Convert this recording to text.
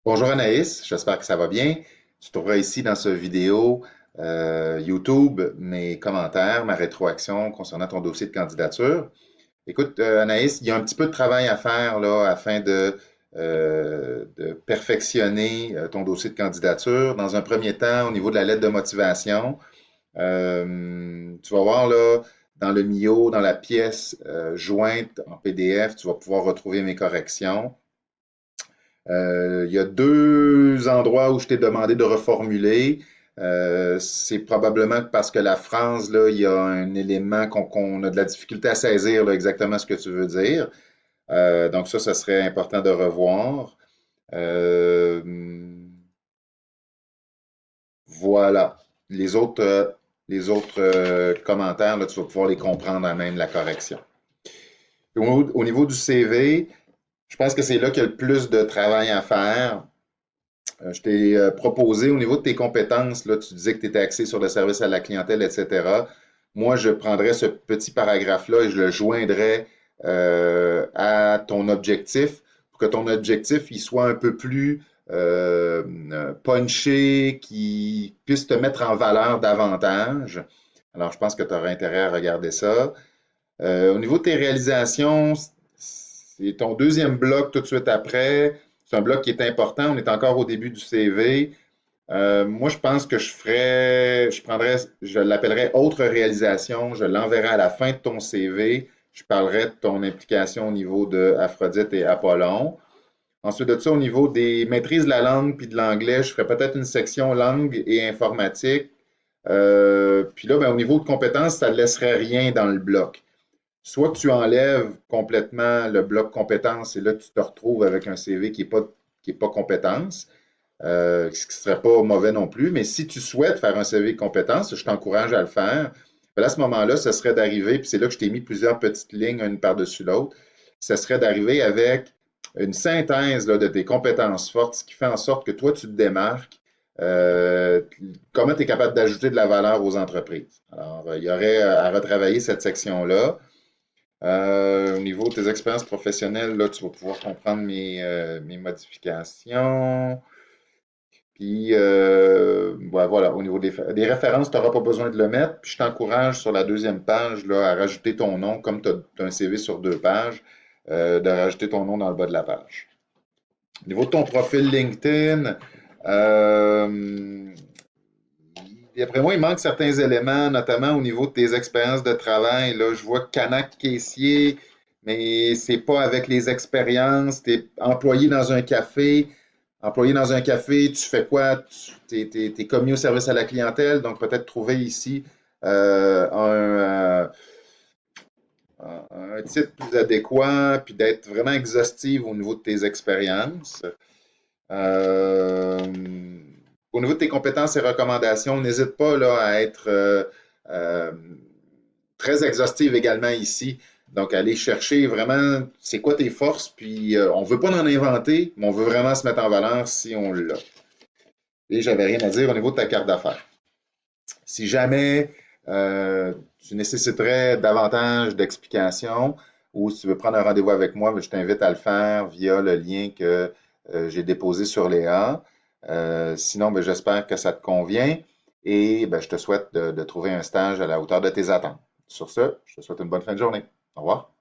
Bonjour Anaïs, j'espère que ça va bien. Tu trouveras ici dans cette vidéo YouTube mes commentaires, ma rétroaction concernant ton dossier de candidature. Écoute, Anaïs, il y a un petit peu de travail à faire là afin de perfectionner ton dossier de candidature. Dans un premier temps, au niveau de la lettre de motivation, tu vas voir là dans le MIO, dans la pièce jointe en PDF, tu vas pouvoir retrouver mes corrections. Il y a deux endroits où je t'ai demandé de reformuler. C'est probablement parce que la phrase, là, il y a un élément qu'on a de la difficulté à saisir là, exactement ce que tu veux dire. Donc ça serait important de revoir. Euh, voilà. Les autres commentaires, là, tu vas pouvoir les comprendre à même la correction. Au niveau du CV, je pense que c'est là qu'il y a le plus de travail à faire. Je t'ai proposé au niveau de tes compétences, là, tu disais que tu étais axé sur le service à la clientèle, etc. Moi, je prendrais ce petit paragraphe-là et je le joindrais à ton objectif pour que ton objectif il soit un peu plus punché, qui puisse te mettre en valeur davantage. Alors, je pense que tu auras intérêt à regarder ça. Au niveau de tes réalisations, c'est ton deuxième bloc tout de suite après. C'est un bloc qui est important. On est encore au début du CV. Moi, je pense que je l'appellerais autre réalisation. Je l'enverrai à la fin de ton CV. Je parlerai de ton implication au niveau de Aphrodite et Apollon. Ensuite de ça, au niveau des maîtrises de la langue puis de l'anglais, je ferai peut-être une section langue et informatique. Puis là, ben, au niveau de compétences, ça ne laisserait rien dans le bloc. Soit que tu enlèves complètement le bloc compétences et là, tu te retrouves avec un CV qui est pas compétences, ce qui ne serait pas mauvais non plus. Mais si tu souhaites faire un CV compétences, je t'encourage à le faire. Ben à ce moment-là, ce serait d'arriver, puis c'est là que je t'ai mis plusieurs petites lignes, une par-dessus l'autre, ce serait d'arriver avec une synthèse là, de tes compétences fortes, ce qui fait en sorte que toi, tu te démarques. Euh, Comment tu es capable d'ajouter de la valeur aux entreprises. Alors, il y aurait à retravailler cette section-là. Au niveau de tes expériences professionnelles, là, tu vas pouvoir comprendre mes modifications. Puis, ouais, voilà, au niveau des références, tu n'auras pas besoin de le mettre. Puis, je t'encourage sur la deuxième page là, à rajouter ton nom, comme tu as un CV sur deux pages, de rajouter ton nom dans le bas de la page. Au niveau de ton profil LinkedIn, d'après moi, il manque certains éléments, notamment au niveau de tes expériences de travail. Là, je vois Canac caissier, mais c'est pas avec les expériences. Tu es employé dans un café. Employé dans un café, tu fais quoi? Tu es, commis au service à la clientèle, donc peut-être trouver ici un titre plus adéquat, puis d'être vraiment exhaustive au niveau de tes expériences. Euh, Au niveau de tes compétences et recommandations, n'hésite pas là, à être euh, très exhaustive également ici. Donc, aller chercher vraiment c'est quoi tes forces, puis on ne veut pas en inventer, mais on veut vraiment se mettre en valeur si on l'a. Et j'avais rien à dire au niveau de ta carte d'affaires. Si jamais tu nécessiterais davantage d'explications ou si tu veux prendre un rendez-vous avec moi, je t'invite à le faire via le lien que j'ai déposé sur Léa. Sinon, ben, j'espère que ça te convient et ben, je te souhaite de trouver un stage à la hauteur de tes attentes. Sur ce, je te souhaite une bonne fin de journée. Au revoir.